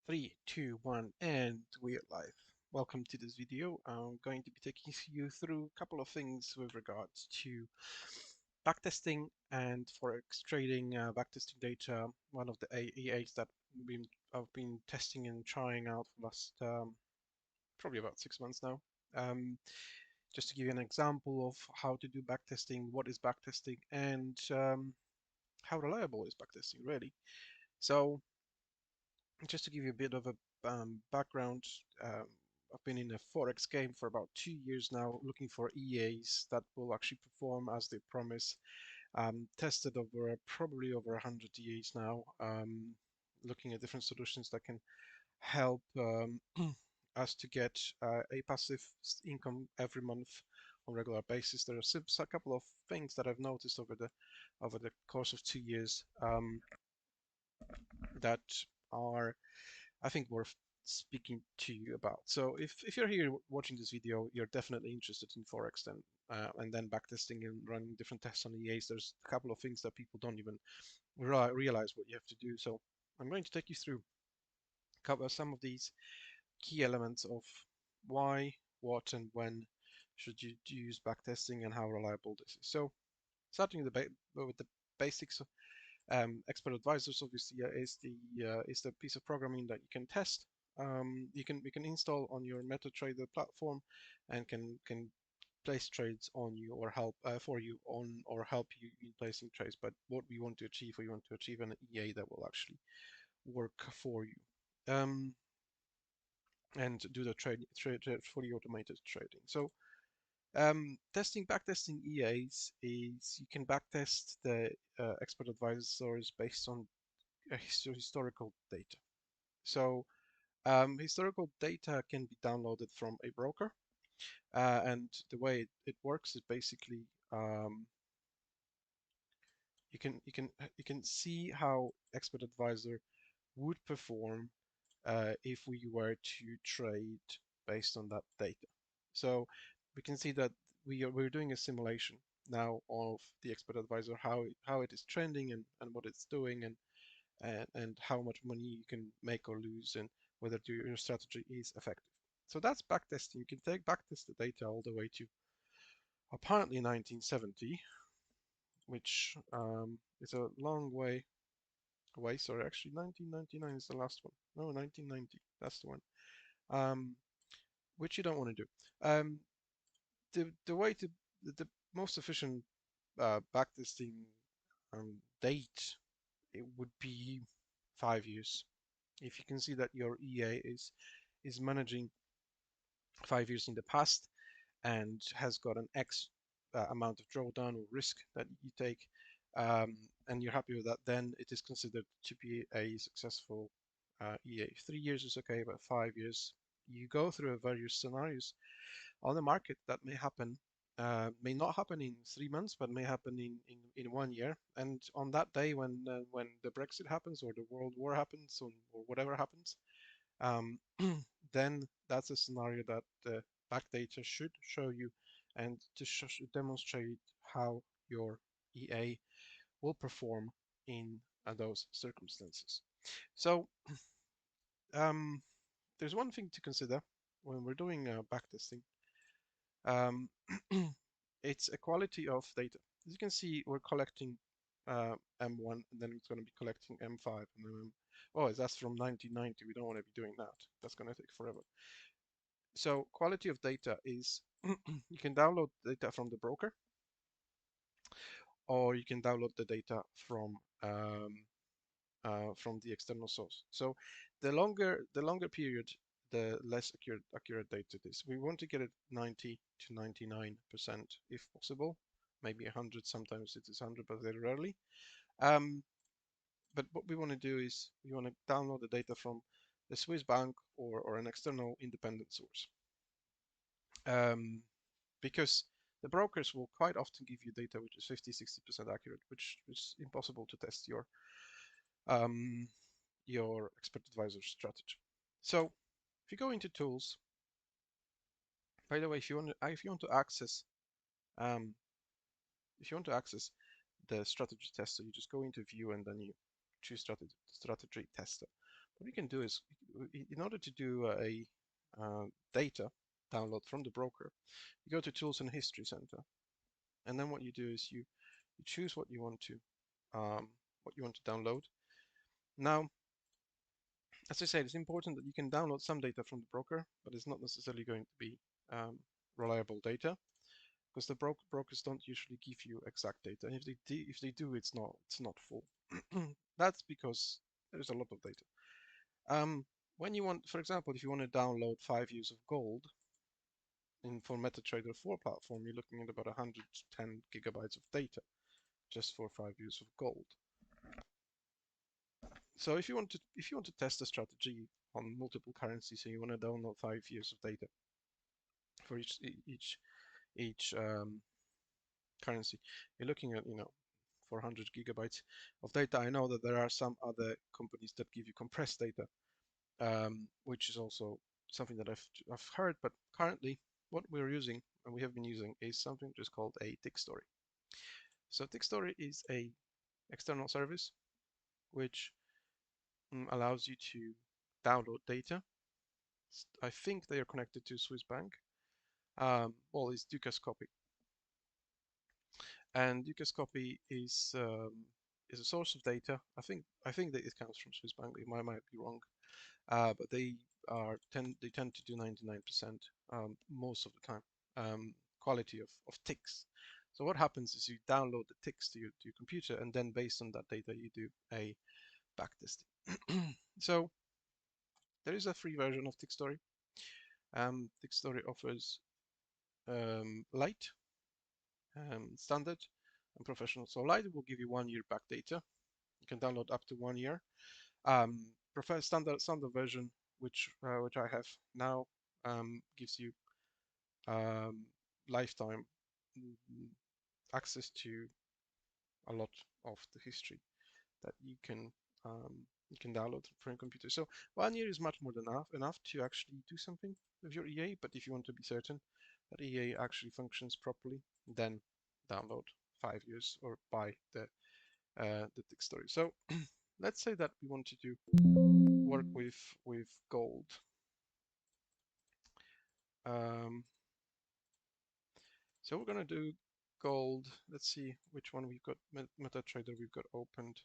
Three, two, one, and we're live. Welcome to this video. I'm going to be taking you through a couple of things with regards to backtesting and Forex trading, backtesting data, one of the EAs that I've been testing and trying out for the last probably about 6 months now. Just to give you an example of how to do backtesting, what is backtesting, and how reliable is backtesting really. So just to give you a bit of a background, I've been in a Forex game for about 2 years now, looking for EAs that will actually perform as they promise. Tested over probably over 100 EAs now, looking at different solutions that can help us to get a passive income every month on a regular basis. There are a couple of things that I've noticed over the course of 2 years that are, I think, worth speaking to you about. So if you're here watching this video, you're definitely interested in Forex and then backtesting and running different tests on EAs. There's a couple of things that people don't even realize what you have to do. So I'm going to take you through, cover some of these key elements of why, what, and when should you use backtesting and how reliable this is. So starting with the basics. Expert advisors obviously is the piece of programming that you can test. You can install on your Metatrader platform and can place trades on you or help for you on or help you in placing trades. But what we want to achieve, we want to achieve an EA that will actually work for you and do the trade fully automated trading. So backtesting EAs is you can backtest the expert advisors based on historical data. So historical data can be downloaded from a broker, and the way it works is basically you can see how expert advisor would perform if we were to trade based on that data. So we can see that we're doing a simulation now of the expert advisor, how it is trending and what it's doing and how much money you can make or lose and whether your strategy is effective. So that's backtesting. You can backtest the data all the way to apparently 1970, which is a long way away. Sorry, actually 1999 is the last one. No, 1990, that's the one. Which you don't want to do. The way to the most efficient backtesting date, it would be 5 years. If you can see that your EA is managing 5 years in the past and has got an X amount of drawdown or risk that you take, and you're happy with that, then it is considered to be a successful EA. 3 years is okay, but 5 years, you go through various scenarios on the market that may happen, may not happen in 3 months, but may happen in 1 year. And on that day when the Brexit happens or the World War happens or whatever happens, then that's a scenario that the backdata should show you and to demonstrate how your EA will perform in those circumstances. So um, there's one thing to consider when we're doing backtesting. Um, it's a quality of data. As you can see, we're collecting M1, and then it's going to be collecting M5, and then oh, that's from 1990. We don't want to be doing that. That's going to take forever. So quality of data is you can download data from the broker, or you can download the data from the external source. So the longer period, the less accurate data it is. We want to get it 90 to 99% if possible, maybe 100. Sometimes it is 100, but very rarely. But what we want to do is we want to download the data from the Swiss bank or an external independent source. Because the brokers will quite often give you data which is 50-60% accurate, which is impossible to test your expert advisor strategy. So if you go into tools, by the way, if you want to access the strategy tester, you just go into view and then you choose strategy tester. what you can do is, in order to do a data download from the broker, you go to Tools and History Center, and then what you do is you choose what you want to download. Now, as I said, it's important that you can download some data from the broker, but it's not necessarily going to be reliable data, because the brokers don't usually give you exact data. And if they do, it's not full. That's because there's a lot of data. When you want, for example, if you want to download 5 years of gold for Metatrader 4 platform, you're looking at about 110 gigabytes of data just for 5 years of gold. So if you want to test a strategy on multiple currencies, and you want to download 5 years of data for each currency, you're looking at 400 gigabytes of data. I know that there are some other companies that give you compressed data, which is also something that I've heard, but currently what we're using and we have been using is something just called a tick story. So tick story is a external service which allows you to download data. I think they are connected to Swiss Bank. Well, it's Dukas Copy, and Dukas Copy is a source of data. I think that it comes from Swiss Bank. I might be wrong, but they tend to do 99% most of the time quality of ticks. So what happens is you download the ticks to your computer, and then based on that data you do a backtesting. So there is a free version of tick story. Tick story offers light, standard, and professional. So light will give you 1 year back data. You can download up to 1 year. Standard version, which I have now, gives you lifetime access to a lot of the history that you can download from your computer. So 1 year is much more than enough to actually do something with your EA. But if you want to be certain that EA actually functions properly, then download 5 years or buy the tick story. So let's say that we want to do work with gold. So we're gonna do gold. Let's see which one we've got. MetaTrader we've got opened.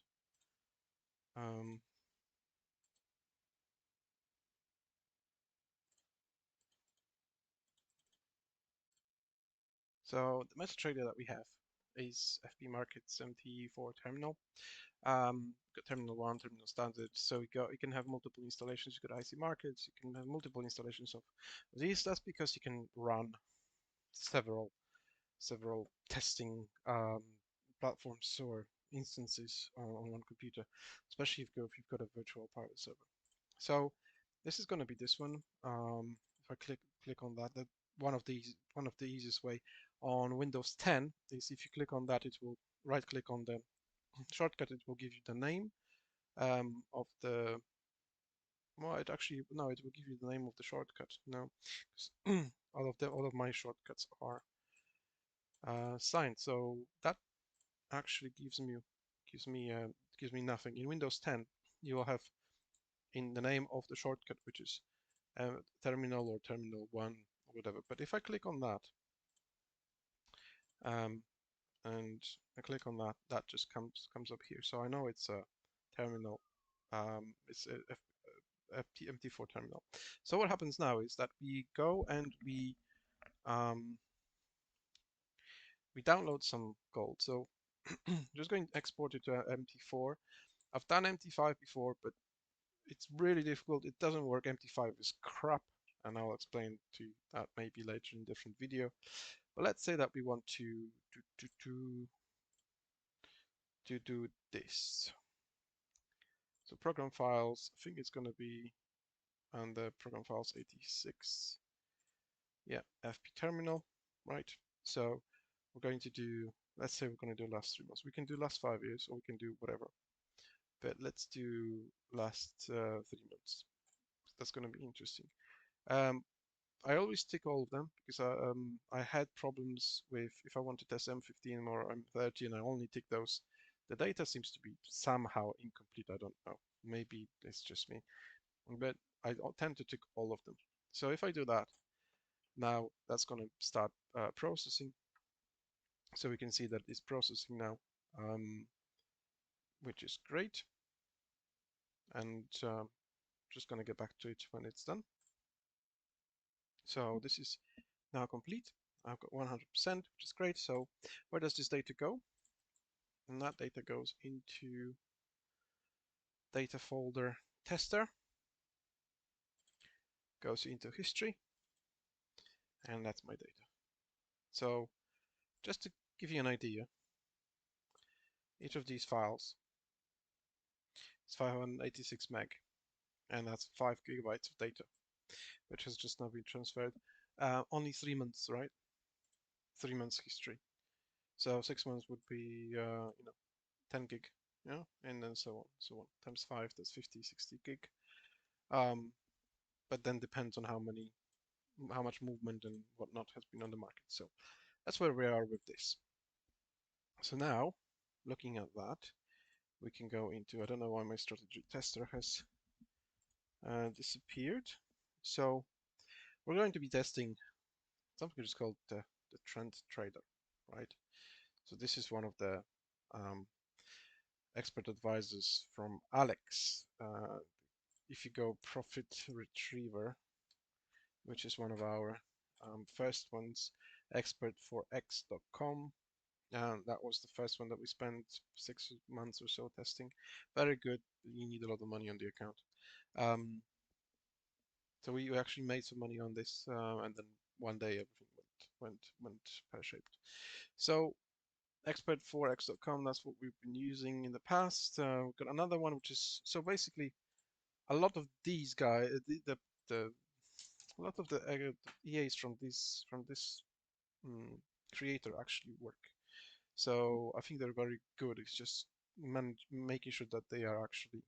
So the MetaTrader that we have is FB Markets MT4 terminal. Got terminal 1, terminal standard. So you can have multiple installations. You got IC Markets. You can have multiple installations of these. That's because you can run several testing platforms or instances on one computer, especially if you've got a virtual private server. So this is going to be this one. If I click on that, one of the easiest way on Windows 10 is if you click on that, it will right click on the shortcut. It will give you the name of the. Well, it will give you the name of the shortcut. No, all of my shortcuts are signed. So that actually gives me nothing. In Windows 10, you will have in the name of the shortcut, which is terminal or terminal 1 or whatever. But if I click on that and I click on that, that just comes up here. So I know it's a terminal. It's a MT4 terminal. So what happens now is that we go and we download some gold. So just going to export it to MT4. I've done MT5 before, but it's really difficult. It doesn't work. MT5 is crap, and I'll explain to you that maybe later in a different video. But let's say that we want to do this. So program files, I think it's going to be on the program files 86. Yeah, FP terminal, right? So we're going to do, let's say we're going to do last 3 months. We can do last 5 years, or we can do whatever. But let's do last 3 months. That's going to be interesting. I always tick all of them because I had problems with if I want to test M15 or M30 and I only tick those. The data seems to be somehow incomplete. I don't know. Maybe it's just me, but I tend to tick all of them. So if I do that, now that's going to start processing. So we can see that it's processing now, which is great. And just going to get back to it when it's done. So this is now complete. I've got 100%, which is great. So where does this data go? And that data goes into data folder tester, goes into history, and that's my data. So just to give you an idea, each of these files is 586 meg, and that's 5 gigabytes of data, which has just now been transferred. Only 3 months, right? 3 months history. So 6 months would be, 10 gig, yeah, and then so on. Times 5, that's 50, 60 gig. But then depends on how much movement and whatnot has been on the market. So that's where we are with this. So now, looking at that, we can go into, I don't know why my strategy tester has disappeared. So we're going to be testing something which is called the trend trader, right? So this is one of the expert advisors from Alex. If you go profit retriever, which is one of our first ones, expertforex.com. That was the first one that we spent 6 months or so testing. Very good. You need a lot of money on the account. So we actually made some money on this, and then one day everything went pear-shaped. So expertforex.com, that's what we've been using in the past. We've got another one which is, so basically a lot of these guys, the a lot of the EAs from this creator actually work. So I think they're very good. It's just making sure that they are actually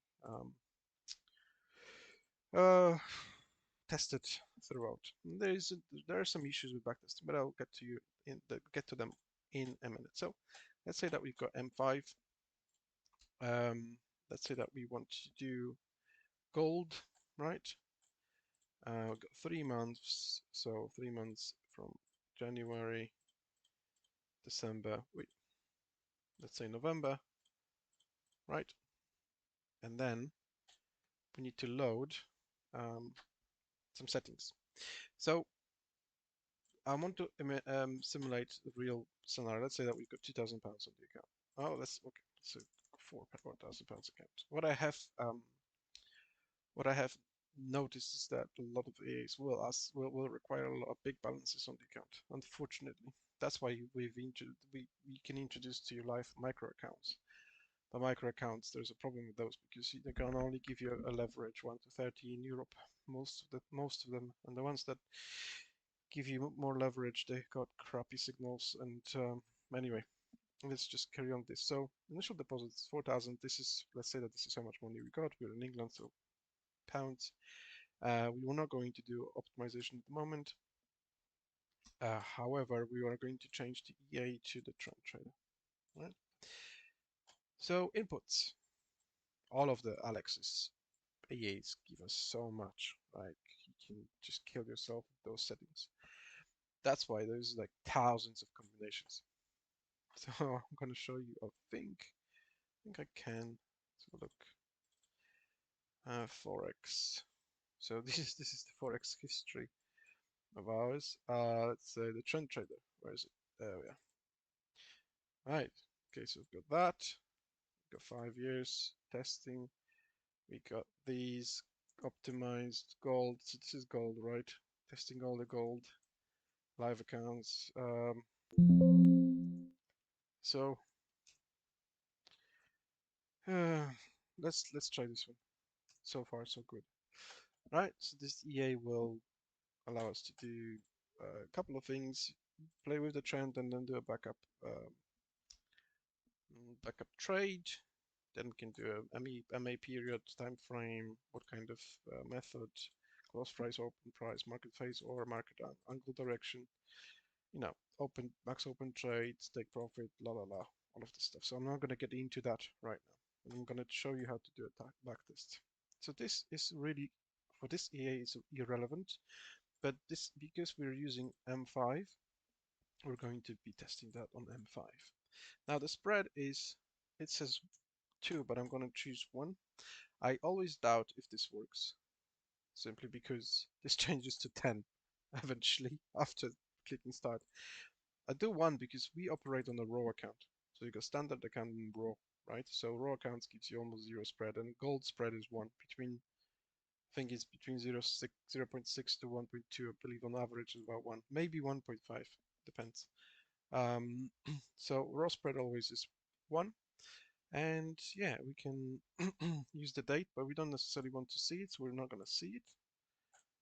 tested throughout. There are some issues with backtesting, but I'll get to them in a minute. So let's say that we've got M5. Let's say that we want to do gold, right? We've got 3 months, so 3 months from January, December, let's say November, right? And then we need to load some settings. So I want to simulate the real scenario. Let's say that we've got £2,000 on the account. Oh, that's okay. So £4,000 account. What I have noticed is that a lot of AAs will require a lot of big balances on the account. Unfortunately, that's why we can introduce to your life micro accounts. The micro accounts, there's a problem with those because they can only give you a leverage 1 to 30 in Europe. Most of them, and the ones that give you more leverage, they got crappy signals. And anyway, let's just carry on this. So initial deposit is 4,000. Let's say that this is how much money we got. We're in England, so pounds. We were not going to do optimization at the moment. However, we are going to change the EA to the trend trader. Right? So inputs. All of the Alex's EAs give us so much. Like you can just kill yourself with those settings. That's why there's like thousands of combinations. So I'm going to show you. I think I can. So look, Forex. So this is the Forex history of ours. Let's say the trend trader. Where is it? There we are. Right. Okay, so we've got that. We've got 5 years testing. We got these optimized gold. So this is gold, right? Testing all the gold live accounts. So let's try this one. So far, so good. Right. So this EA will allow us to do a couple of things: play with the trend and then do a backup trade. Then we can do a MA period, time frame, what kind of method, close price, open price, market phase, or market angle direction. Max open trades, take profit, la la la, all of this stuff. So I'm not going to get into that right now. I'm going to show you how to do a backtest. So this is really, for this EA is irrelevant, but this, because we're using M5, we're going to be testing that on M5. Now the spread is, it says 2, but I'm going to choose 1. I always doubt if this works, simply because this changes to 10 eventually after clicking start. I do 1 because we operate on a raw account. So you got standard account and raw, right? So raw accounts gives you almost 0 spread, and gold spread is 1, between, I think it's between 0.6 to 1.2. I believe on average is about 1, maybe 1.5, depends. So raw spread always is 1. And yeah, we can use the date, but we don't necessarily want to see it, so we're not going to see it.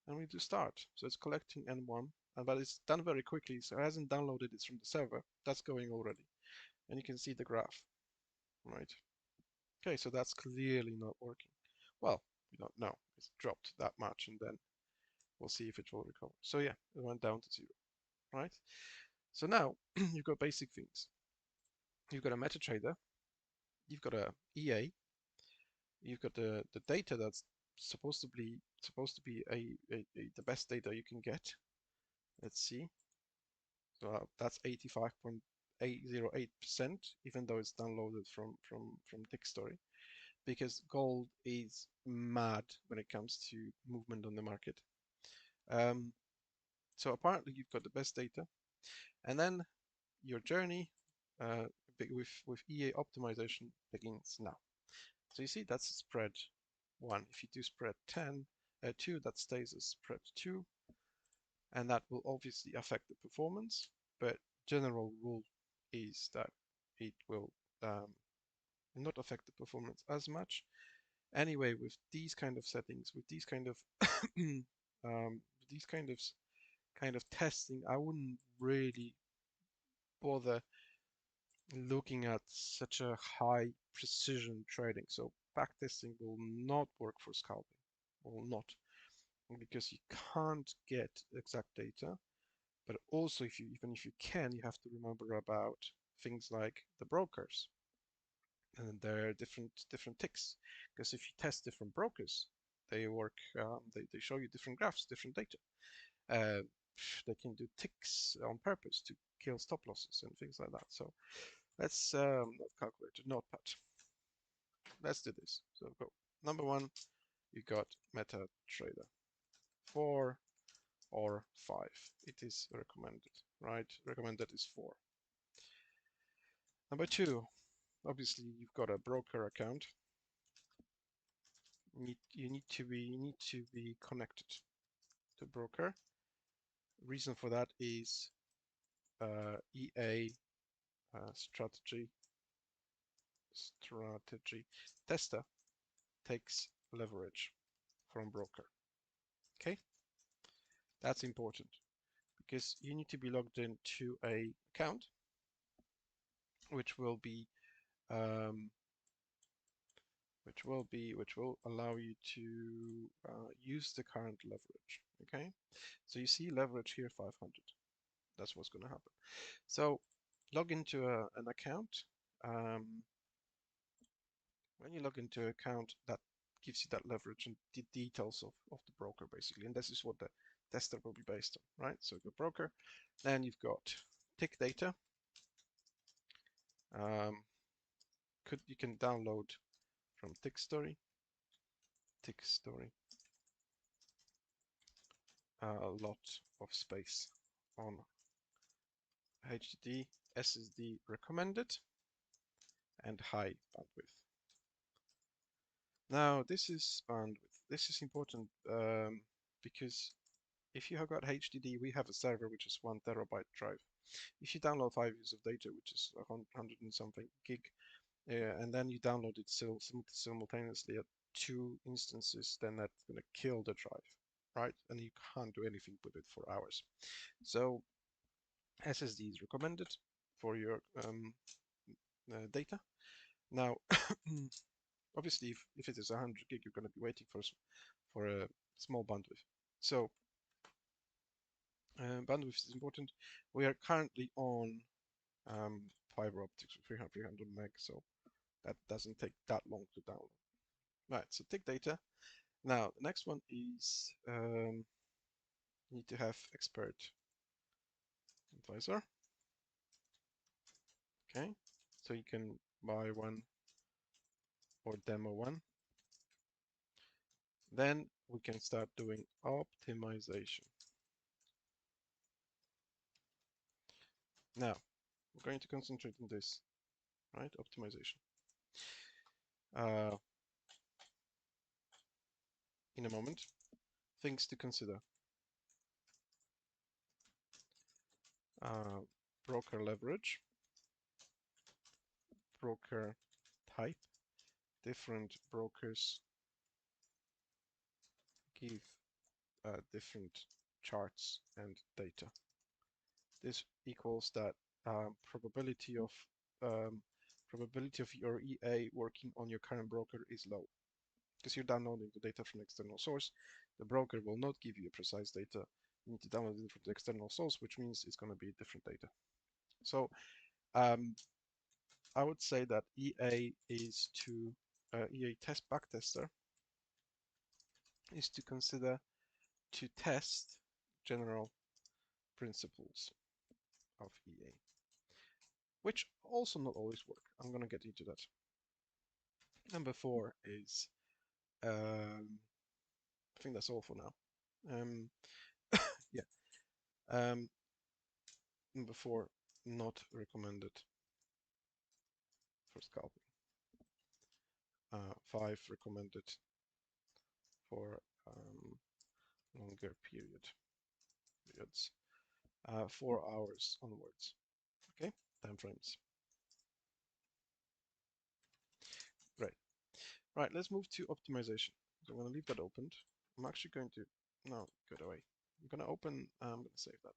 And we do start. So it's collecting N1, but it's done very quickly, so it hasn't downloaded it from the server. That's going already. And you can see the graph, right? Okay, so that's clearly not working. Well, we don't know. It's dropped that much, and then we'll see if it will recover. So yeah, it went down to 0, right? So now you've got basic things. You've got a Metatrader, you've got a EA, you've got the data that's supposed to be the best data you can get. Let's see. So that's 85.808%, even though it's downloaded from Story, because gold is mad when it comes to movement on the market. So apparently you've got the best data, and then your journey with EA optimization begins now. So you see that's spread 1. If you do spread 2, that stays as spread 2, and that will obviously affect the performance, but general rule is that it will not affect the performance as much. Anyway, with these kind of settings, with these kind of these kind of testing, I wouldn't really bother looking at such a high precision trading. So backtesting will not work for scalping, will not, because you can't get exact data. But also, even if you can, you have to remember about things like the brokers and their different ticks. Because if you test different brokers, they work, they show you different graphs, different data. They can do ticks on purpose to kill stop losses and things like that. So let's not calculate, notepad. Let's do this. So go. Number 1, you got Metatrader 4 or 5. It is recommended, right? Recommended is 4. Number 2, obviously you've got a broker account. You need to be connected to broker. Reason for that is EA strategy tester takes leverage from broker. Okay, that's important because you need to be logged into a account which will allow you to use the current leverage. Okay, so you see leverage here 500. That's what's going to happen. So log into an account. When you log into an account, that gives you that leverage and the details of the broker basically, and this is what the tester will be based on, right? So the broker, then you've got tick data. You can download from tick story, a lot of space on HDD, SSD recommended, and high bandwidth. Now this is bandwidth. This is important because if you have got HDD, we have a server which is 1 terabyte drive. If you download 5 years of data, which is 100 and something gig, and then you download it simultaneously at 2 instances, then that's going to kill the drive, right? And you can't do anything with it for hours. So SSD is recommended for your data. Now, obviously, if it is 100 gig, you're going to be waiting for a small bandwidth. So bandwidth is important. We are currently on fiber optics with 300 meg, so That doesn't take that long to download. Right, so tick data. Now, the next one is you need to have expert advisor. Okay, so you can buy one or demo one. Then we can start doing optimization. Now, we're going to concentrate on this, right? Optimization. In a moment, things to consider. Broker leverage, broker type. Different brokers give different charts and data. This equals that probability of your EA working on your current broker is low, because you're downloading the data from external source. The broker will not give you precise data. You need to download it from the external source, which means it's going to be different data. So I would say that EA is to EA test backtester is to consider to test general principles of EA, which also not always work. I'm going to get into that. Number 4 is, I think that's all for now. Yeah. Number 4, not recommended for scalping. 5, recommended for longer periods. 4 hours onwards. Okay, time frames. Right, let's move to optimization. So I'm going to leave that opened. I'm actually going to, no, get away. I'm going to open, I'm going to save that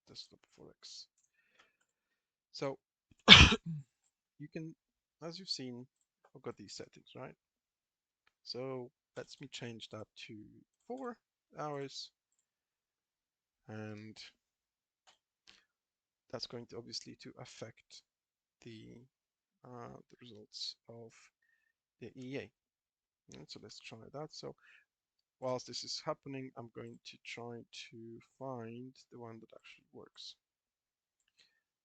desktop Forex. So you can, as you've seen, I've got these settings, right? So let me change that to 4 hours, and that's going to obviously to affect the results of the EA. And so let's try that. So whilst this is happening, I'm going to try to find the one that actually works.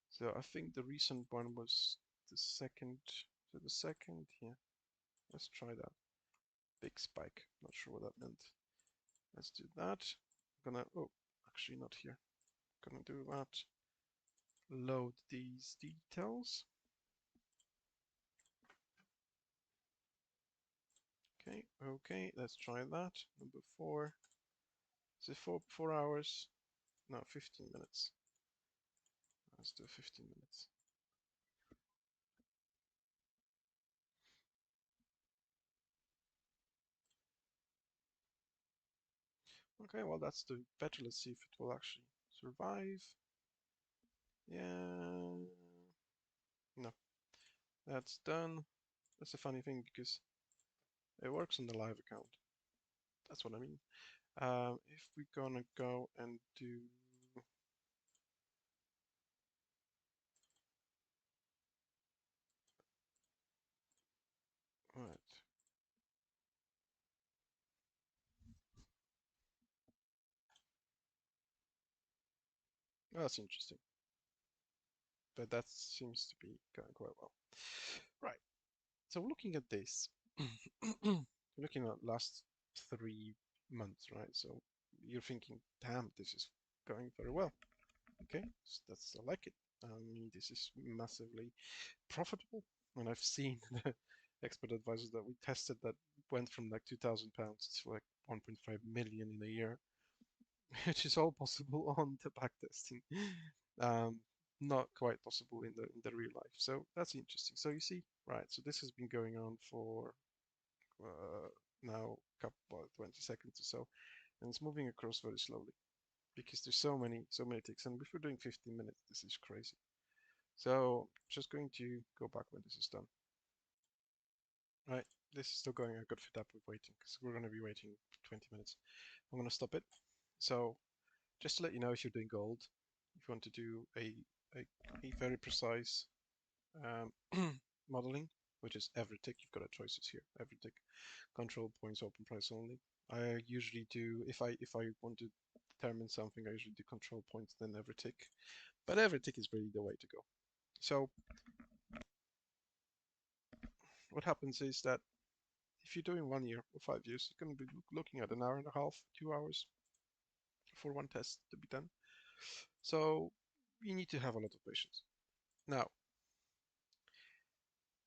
So I think the recent one was the second. So the second here. Let's try that. Big spike. Not sure what that meant. Let's do that. I'm gonna, oh, actually not here. Gonna do that. Load these details. Okay, let's try that. Number 4. Is it 4 hours? No, 15 minutes. Let's do 15 minutes. Okay, well that's doing better. Let's see if it will actually survive. Yeah, no, that's done. That's a funny thing because it works on the live account. That's what I mean. If we're gonna go and do right. Well, that's interesting, but that seems to be going quite well. Right. So looking at this, looking at last 3 months, right? So you're thinking, damn, this is going very well. Okay, so that's I like it. I mean, this is massively profitable. And I've seen the expert advisors that we tested that went from like £2,000 to like 1.5 million in a year, which is all possible on the backtesting. Um, not quite possible in the real life. So that's interesting. So you see, right? So this has been going on for now a couple 20 seconds or so, and it's moving across very slowly because there's so many ticks. And if we're doing 15 minutes, this is crazy. So just going to go back when this is done. Right, this is still going. I got fed up with waiting because we're going to be waiting 20 minutes. I'm going to stop it. So just to let you know, if you're doing gold, if you want to do a very precise modeling, which is every tick. You've got a choices here. Every tick, control points, open price only. I usually do, if I want to determine something, I usually do control points, then every tick. But every tick is really the way to go. So what happens is that if you're doing 1 year or 5 years, you're going to be looking at an hour and a half, 2 hours for one test to be done. So you need to have a lot of patience. Now,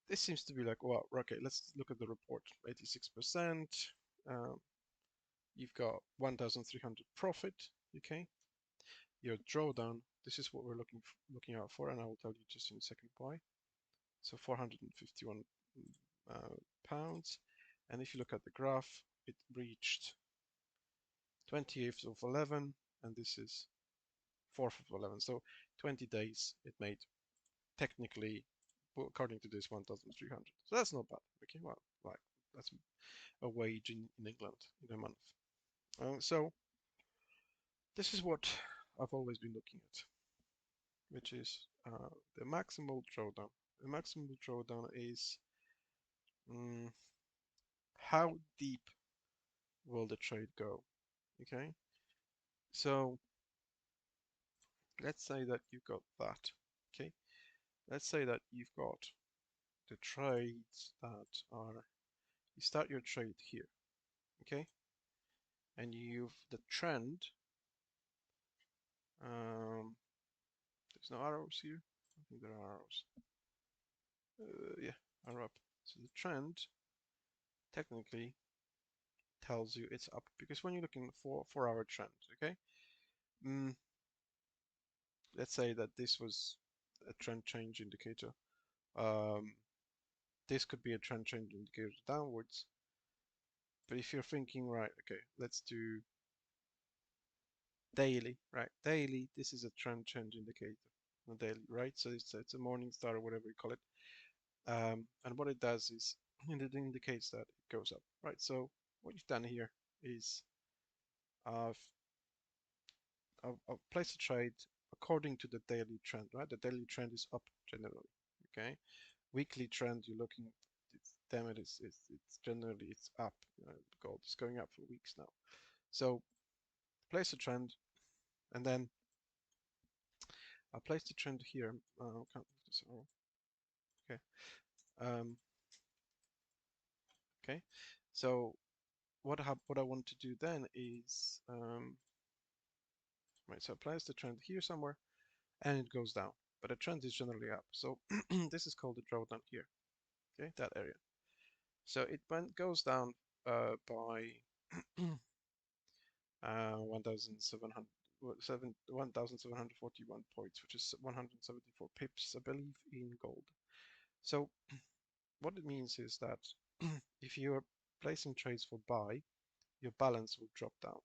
this seems to be like, well, okay, let's look at the report. 86%. You've got 1,300 profit. Okay, your drawdown. This is what we're looking out for, and I will tell you just in a second why. So 451 pounds, and if you look at the graph, it reached 28th of 11, and this is 4th of 11. So 20 days it made, technically, according to this, 1,300. So that's not bad. Okay, well, like that's a wage in England in a month. So this is what I've always been looking at, which is the maximal drawdown. The maximal drawdown is how deep will the trade go? Okay, so let's say that you've got that. Okay, let's say that you've got the trades that are, you start your trade here. Okay, and you've the trend. There's no arrows here. I think there are arrows. Yeah, arrow up. So the trend technically tells you it's up, because when you're looking for 4-hour trend, okay, let's say that this was a trend change indicator. This could be a trend change indicator downwards. But if you're thinking, right, okay, let's do daily, right? Daily, this is a trend change indicator, not daily, right? So it's a morning star or whatever you call it. And what it does is it indicates that it goes up, right? So what you've done here is I've placed a trade according to the daily trend, right? The daily trend is up generally, okay? Weekly trend, you're looking, damn it, it's generally it's up. Gold is going up for weeks now. So place a trend, and then I'll place the trend here. Can't move this arrow. Okay. Okay. So what I want to do then is right. So I place the trend here somewhere, and it goes down. But the trend is generally up. So this is called the drawdown here. Okay, that area. So it goes down by 1,700. 1,741 points, which is 174 pips, I believe, in gold. So what it means is that if you're placing trades for buy, your balance will drop down.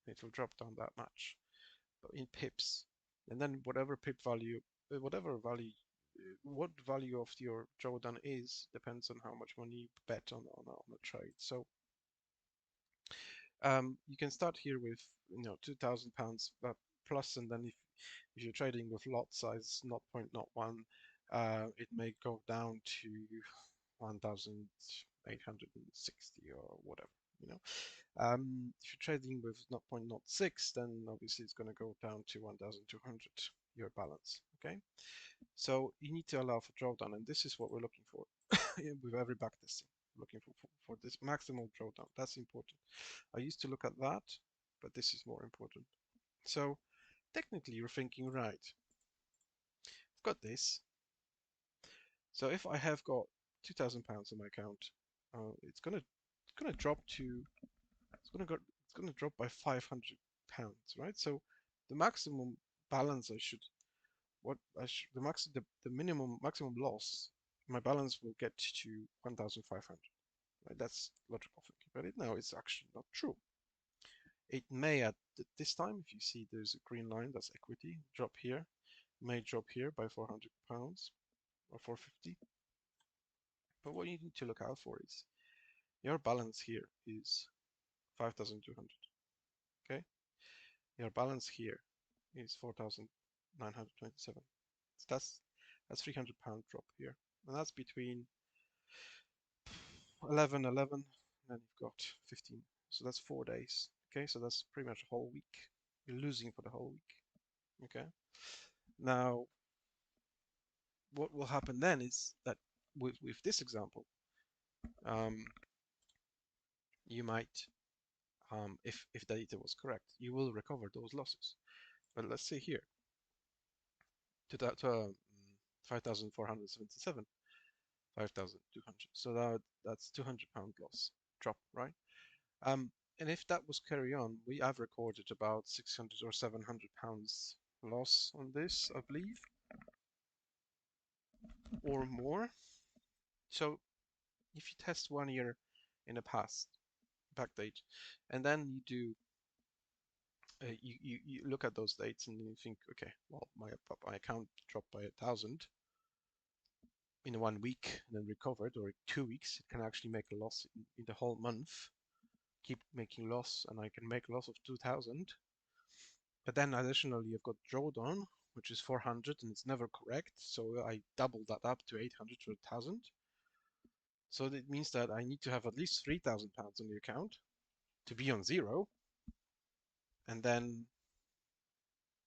It will drop down that much, but in pips. And then whatever pip value, whatever value, what value of your drawdown is depends on how much money you bet on a trade. So you can start here with £2,000 plus, and then if you're trading with lot size 0.01, it may go down to 1,860 or whatever, if you're trading with 0.06, then obviously it's going to go down to 1,200, your balance. Okay, so you need to allow for drawdown, and this is what we're looking for with every backtesting. Looking for this maximal drawdown. That's important. I used to look at that, but this is more important. So technically you're thinking, right, I've got this. So if I have got £2,000 on my account, it's gonna drop to it's gonna drop by £500, right? So the maximum balance the minimum maximum loss, my balance will get to 1,500. Right? That's logical thinking, but now it's actually not true. It may at this time, if you see there's a green line, that's equity, drop here, may drop here by £400 or 450. But what you need to look out for is your balance here is 5,200. Okay, your balance here is 4,927. So that's £300 drop here, and that's between 11, 11, and you've got 15. So that's 4 days. Okay, so that's pretty much a whole week. You're losing for the whole week. Okay. Now, what will happen then is that with this example, um, you might, if the data was correct, you will recover those losses. But let's say here, to that 5,477, 5,200. So that's £200 loss drop, right? And if that was carry on, we have recorded about 600 or 700 pounds loss on this, I believe, or more. So if you test 1 year in the past, backdate, and then you do you look at those dates and you think, okay, well, my account dropped by 1,000 in 1 week and then recovered, or in 2 weeks, it can actually make a loss in the whole month, keep making loss, and I can make a loss of 2,000. But then additionally, you've got drawdown, which is 400, and it's never correct. So I doubled that up to 800 to 1,000. So that means that I need to have at least £3,000 on the account to be on zero. And then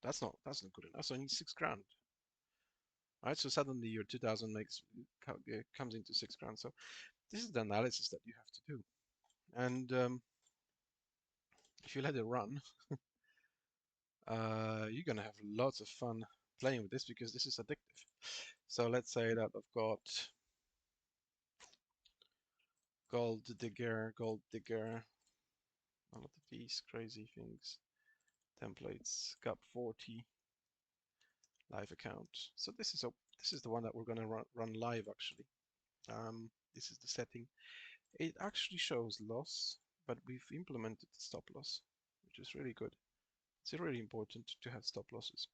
that's not good enough. So I need 6 grand. Right? So suddenly your 2,000 comes into 6 grand. So this is the analysis that you have to do. And if you let it run, you're gonna have lots of fun playing with this because this is addictive. So let's say that I've got gold digger, all of these crazy things, templates, gap 40, live account. So this is the one that we're gonna run live actually. This is the setting. It actually shows loss, but we've implemented the stop loss, which is really good. It's really important to have stop losses.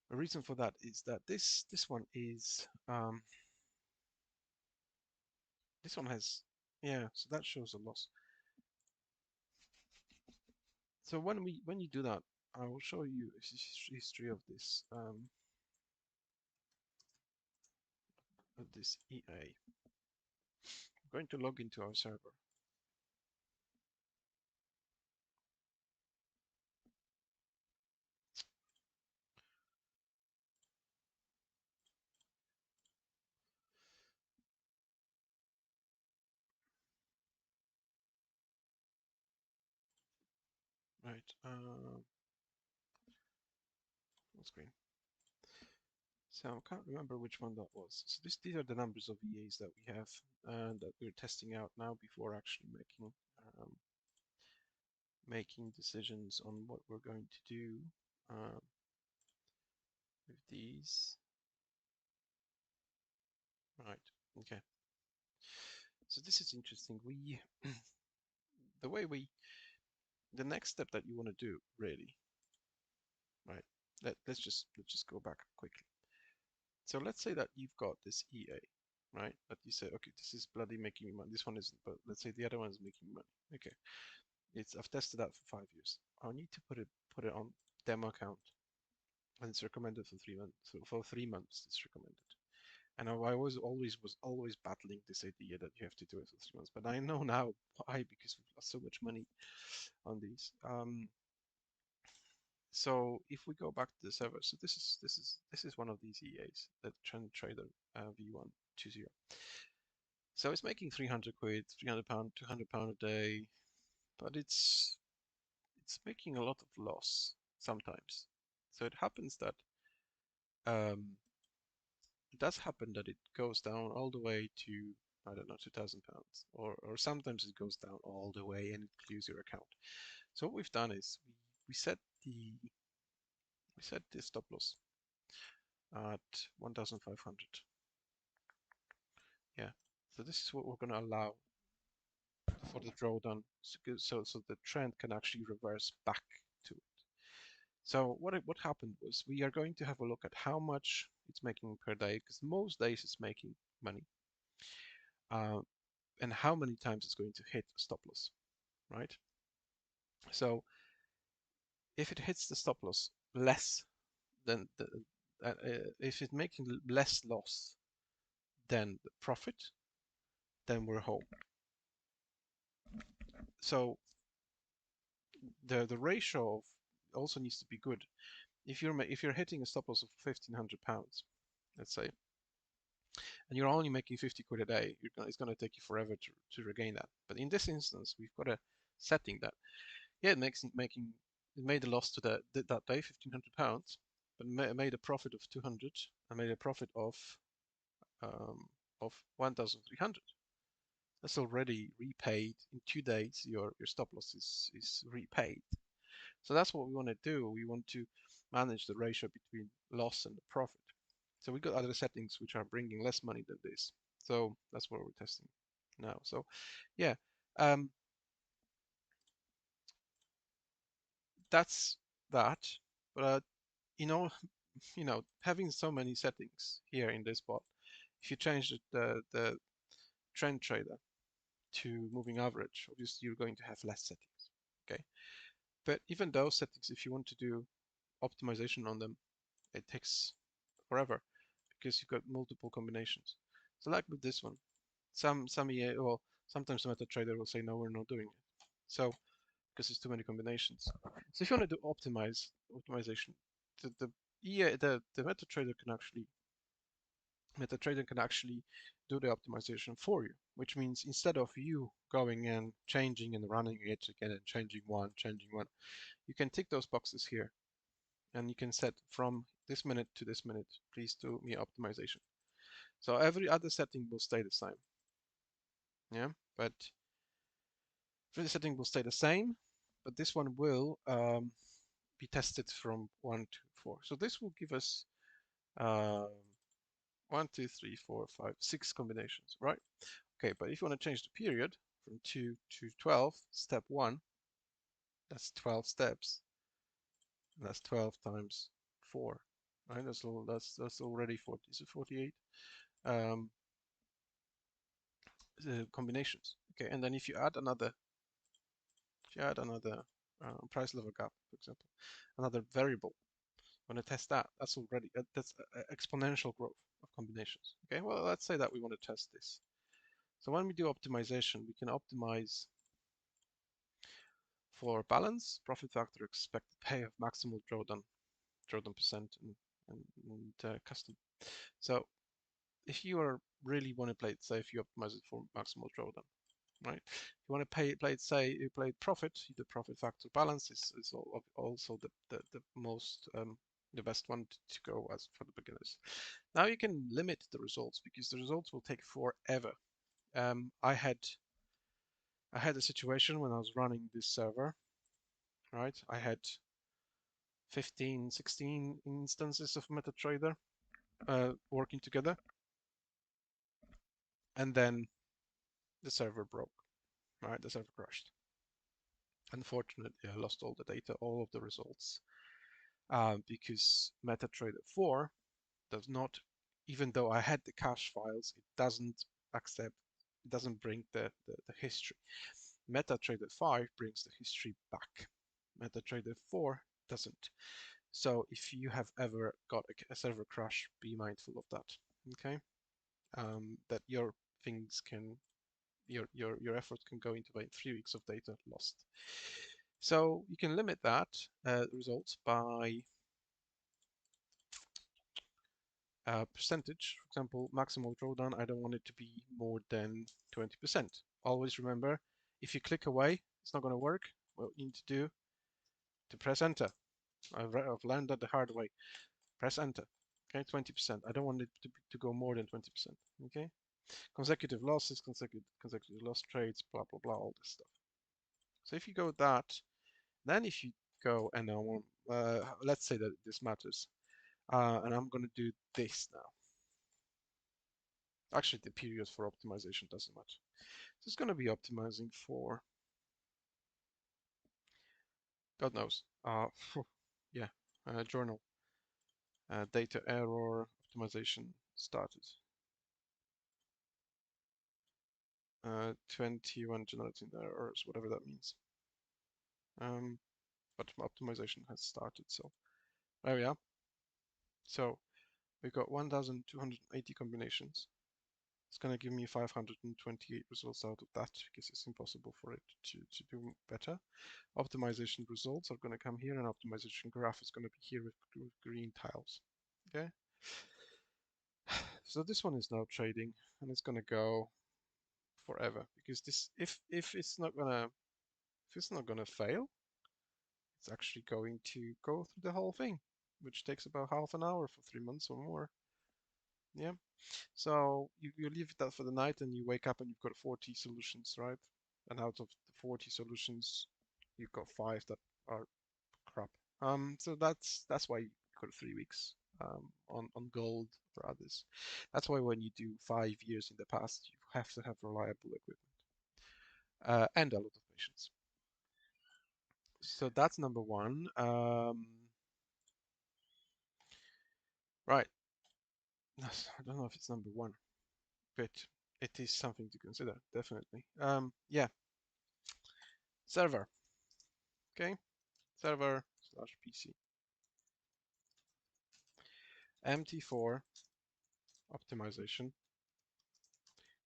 The reason for that is that this one is this one has, yeah, so that shows a loss. So when you do that, I will show you a history of this EA. I'm going to log into our server. Right, full screen. So I can't remember which one that was. So these are the numbers of EAs that we have that we're testing out now before actually making decisions on what we're going to do with these. Right, okay. So this is interesting. The next step that you want to do really, right? Let's just go back quickly. So let's say that you've got this EA, right? That you say, okay, this is bloody making me money. This one isn't, but let's say the other one is making me money. Okay, I've tested that for 5 years. I need to put it on demo account, and it's recommended for 3 months. So for 3 months, it's recommended. And I was always battling this idea that you have to do it for 3 months. But I know now why, because we've lost so much money on these. So if we go back to the server, so this is one of these EAs, the Trend Trader V120. So it's making 300 quid, 300 pound, 200 pound a day, but it's making a lot of loss sometimes. So it happens that it does happen that it goes down all the way to, I don't know, 2,000 pounds, or sometimes it goes down all the way and it clears your account. So what we've done is we set the stop loss at 1,500. Yeah. So this is what we're going to allow for the drawdown, so the trend can actually reverse back to it. So what happened was we are going to have a look at how much it's making per day, because most days it's making money, and how many times it's going to hit stop loss, right? So if it hits the stop loss less than if it's making less loss than the profit, then we're home. So the ratio of also needs to be good. If you're hitting a stop loss of £1,500, let's say, and you're only making 50 quid a day, it's going to take you forever to regain that. But in this instance, we've got a setting that, yeah, it made a loss to that day, £1,500, but made a profit of 200 and made a profit of 1,300. That's already repaid in 2 days. Your stop loss is repaid. So that's what we want to do. We want to manage the ratio between loss and the profit. So we got other settings which are bringing less money than this. So that's what we're testing now. So yeah, um, that's that. But you know, having so many settings here in this bot, if you change the trend trader to moving average, obviously you're going to have less settings. Okay, but even those settings, if you want to do optimization on them, it takes forever because you've got multiple combinations. So like with this one, well, sometimes Metatrader will say no, we're not doing it. So because there's too many combinations. So if you want to do optimization, the MetaTrader can actually do the optimization for you, which means instead of you going and changing and running it again and changing one, you can tick those boxes here and you can set from this minute to this minute, please do me optimization. So every other setting will stay the same. Yeah, but every setting will stay the same, but this one will be tested from 1 to 4. So this will give us 1, 2, 3, 4, 5, 6 combinations, right? Okay, but if you want to change the period from 2 to 12, step 1, that's 12 steps. That's 12 times 4, right? That's already 40. Is it 48? Combinations. Okay, and then if you add another price level gap, for example, another variable, want to test that, that's exponential growth of combinations. Okay, well, let's say that we want to test this. So when we do optimization, we can optimize for balance, profit factor, expected pay of maximal drawdown percent, and custom. So if you really want to play it safe, you optimize it for maximal drawdown, right? If you want to play it say you play profit, the profit factor balance is also the most the best one to go as for the beginners. Now you can limit the results because the results will take forever. I had a situation when I was running this server, right? I had 15, 16 instances of MetaTrader working together, and then the server broke, right? The server crashed. Unfortunately, I lost all the data, all of the results, because MetaTrader 4 does not, even though I had the cache files, it doesn't bring the history. MetaTrader 5 brings the history back. MetaTrader 4 doesn't. So if you have ever got a server crash, be mindful of that. Okay, that your things can, your effort can go into 3 weeks of data lost. So you can limit that results by percentage. For example, maximal drawdown, I don't want it to be more than 20%. Always remember, if you click away, it's not going to work. What you need to do to press enter. I've learned that the hard way. Press enter. Okay, 20%. I don't want it to go more than 20%. Okay, consecutive losses, consecutive loss trades, blah blah blah, all this stuff. So if you go that, then if you go and I want, let's say that this matters, and I'm going to do this now. Actually, the period for optimization doesn't matter. So it's going to be optimizing for, God knows, yeah, journal, data error, optimization started. 21 generating errors, whatever that means. But optimization has started, so there we are. So we got 1,280 combinations. It's going to give me 528 results out of that because it's impossible for it to do better. Optimization results are going to come here, and optimization graph is going to be here with green tiles. Okay. So this one is now trading, and it's going to go forever because this, if it's not gonna fail, it's actually going to go through the whole thing, which takes about half an hour for 3 months or more. Yeah. So you leave that for the night, and you wake up and you've got 40 solutions, right? And out of the 40 solutions, you've got 5 that are crap. So that's why you got 3 weeks on gold or others. That's why when you do 5 years in the past, you have to have reliable equipment and a lot of patience. So that's number one. Right. I don't know if it's number one, but it is something to consider, definitely. Yeah. Server. Okay. Server/PC. MT4 Optimisation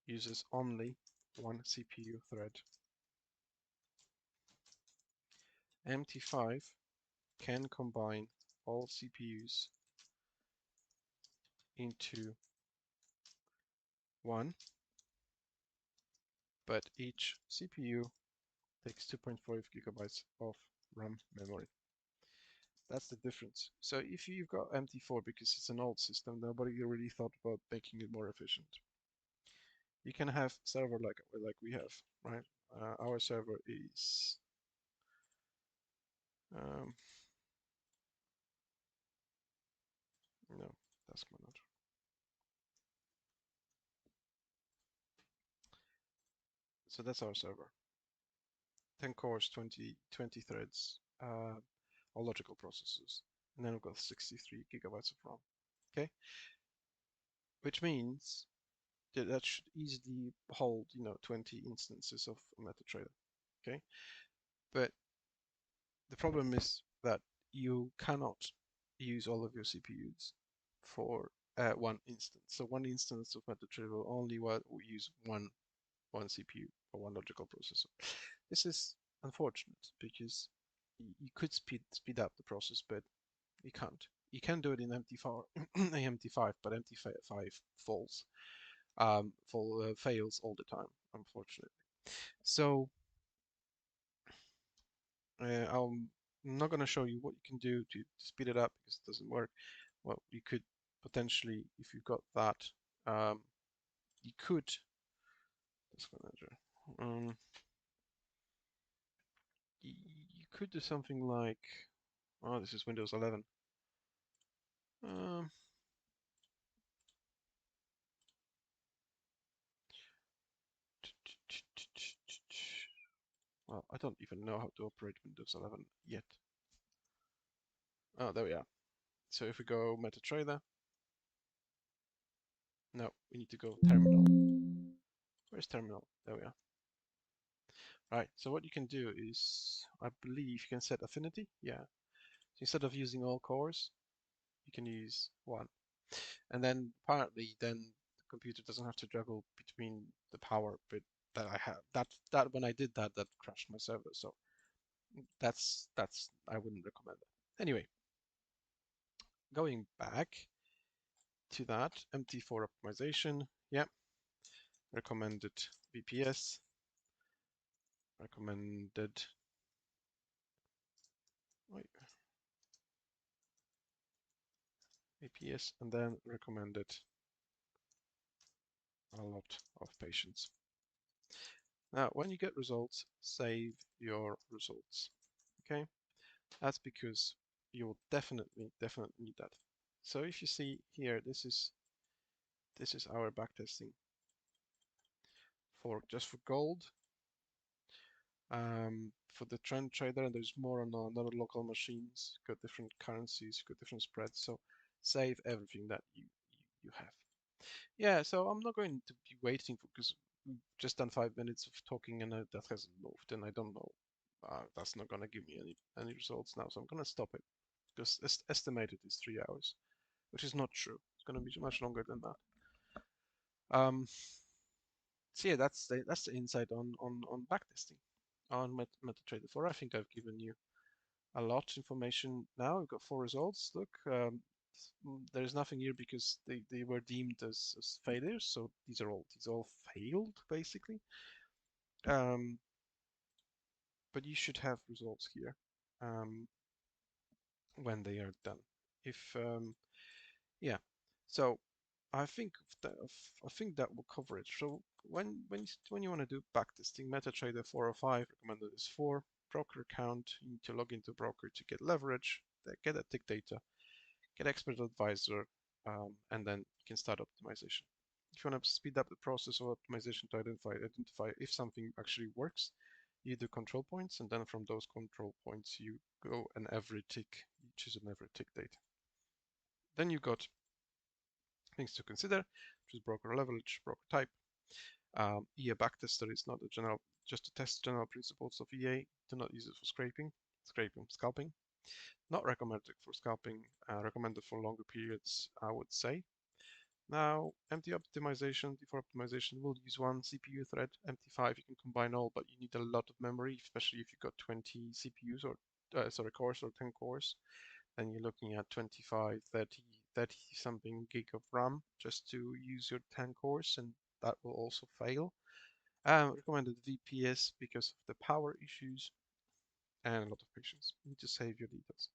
uses only one CPU thread. MT5 can combine all CPUs into one, but each CPU takes 2.5 gigabytes of RAM memory. That's the difference. So if you've got MT4 because it's an old system, nobody really thought about making it more efficient. You can have server like we have, right? Our server is no, task manager. So that's our server. 10 cores, 20 threads, all logical processors, and then we've got 63 gigabytes of RAM. Okay, which means that should easily hold 20 instances of Metatrader. Okay, but the problem is that you cannot use all of your CPUs for one instance. So one instance of Metatrader will only use one CPU or one logical processor. This is unfortunate because you could speed up the process, but you can't. You can do it in MT4, MT5, but MT5 falls, fails all the time, unfortunately. So I'm not going to show you what you can do to speed it up because it doesn't work. Well, you could potentially, if you've got that, you could. Task manager. You could do something like, oh, this is Windows 11. Well, I don't even know how to operate Windows 11 yet. Oh, there we are. So if we go Metatrader, no, we need to go terminal. Where's terminal? There we are. Right, so what you can do is, I believe you can set affinity. Yeah. So instead of using all cores, you can use one. And then apparently then the computer doesn't have to juggle between the power bit that I have. That when I did that crashed my server. So that's I wouldn't recommend that. Anyway, going back to that MT4 optimization, yeah, recommended VPS, recommended VPS, and then recommended a lot of patience. Now, when you get results, save your results. Okay, that's because you'll definitely need that. So if you see here, this is our backtesting for just for gold. For the trend trader, and there's more on other local machines. Got different currencies, got different spreads. So save everything that you have. Yeah, so I'm not going to be waiting for, because we've just done 5 minutes of talking and that hasn't moved, and I don't know. That's not going to give me any results now, so I'm going to stop it because estimated is 3 hours, which is not true. It's going to be much longer than that. So yeah, that's the insight on backtesting on Metatrader 4. I think I've given you a lot of information now. We've got 4 results. Look, there is nothing here because they were deemed as failures. So these all failed basically. But you should have results here when they are done. If yeah, so I think I think that will cover it. So when you want to do backtesting, MetaTrader 405 recommended is 4. Broker account, you need to log into broker to get leverage, get a tick data, get expert advisor, and then you can start optimization. If you want to speed up the process of optimization to identify if something actually works, you do control points, and then from those control points you go an every tick, you choose an every tick date. Then you got things to consider, which is broker leverage, broker type. EA backtester is not a general, just to test general principles of EA. Do not use it for scalping. Not recommended for scalping, recommended for longer periods, I would say. Now, MT optimization, MT4 optimization will use one CPU thread. MT5 you can combine all, but you need a lot of memory, especially if you've got 20 CPUs or cores or 10 cores. Then you're looking at 25, 30 something gig of RAM just to use your 10 cores, and that will also fail. Recommended VPS because of the power issues and a lot of patience. You need to save your details.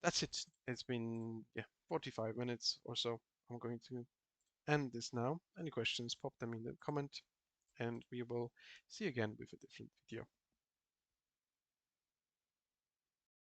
That's it. It's been 45 minutes or so. I'm going to end this now. Any questions, pop them in the comment, and we will see you again with a different video.